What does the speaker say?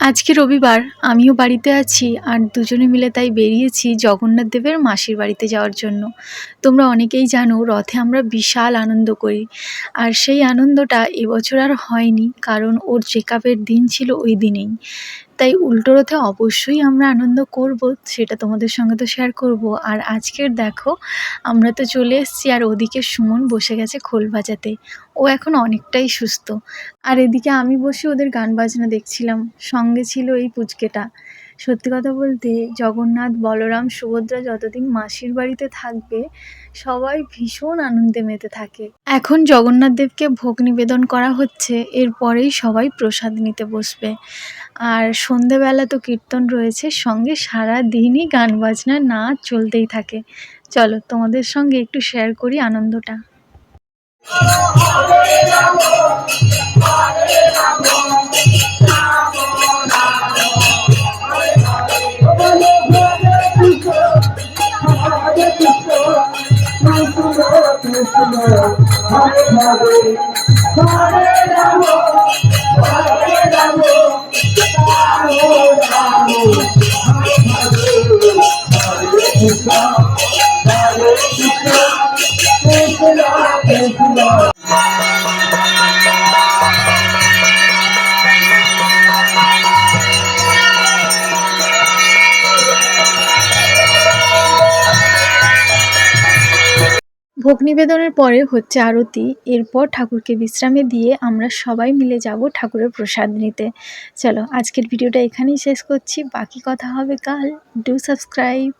আজকে রবিবার, আমিও বাড়িতে আছি আর দুজনে মিলে তাই বেরিয়েছি জগন্নাথ দেবের মাসির বাড়িতে যাওয়ার জন্য। তোমরা অনেকেই জানো রথে আমরা বিশাল আনন্দ করি। আর সেই আনন্দটা এবছর আর হয়নি, কারণ ওর চেকআপের দিন ছিল ওই দিনেই। তাই উল্টো রথে অবশ্যই আমরা আনন্দ করব, সেটা তোমাদের সঙ্গে তো শেয়ার করব। আর আজকের দেখো, আমরা তো চলে এসেছি আর ওদিকে সুমন বসে গেছে খোল বাজাতে। ও এখন অনেকটাই সুস্থ। আর এদিকে আমি বসে ওদের গান বাজনা দেখছিলাম, সঙ্গে ছিল এই পুচকেটা। সত্যি কথা বলতে জগন্নাথ, বলরাম, সুভদ্রা যতদিন মাসির বাড়িতে থাকবে সবাই ভীষণ আনন্দে মেতে থাকে। এখন জগন্নাথ দেবকে ভোগ নিবেদন করা হচ্ছে, এরপরেই সবাই প্রসাদ নিতে বসবে। আর সন্ধেবেলা তো কীর্তন রয়েছে, সঙ্গে সারা দিনই গান বাজনা নাচ চলতেই থাকে। চলো তোমাদের সঙ্গে একটু শেয়ার করি আনন্দটা। ভোগ নিবেদনের পরে হচ্ছে আরতি। এরপর ঠাকুরকে বিশ্রামে দিয়ে আমরা সবাই মিলে যাব ঠাকুরের প্রসাদ নিতে। চলো আজকের ভিডিওটা এখানেই শেষ করছি, বাকি কথা হবে কাল। Do subscribe.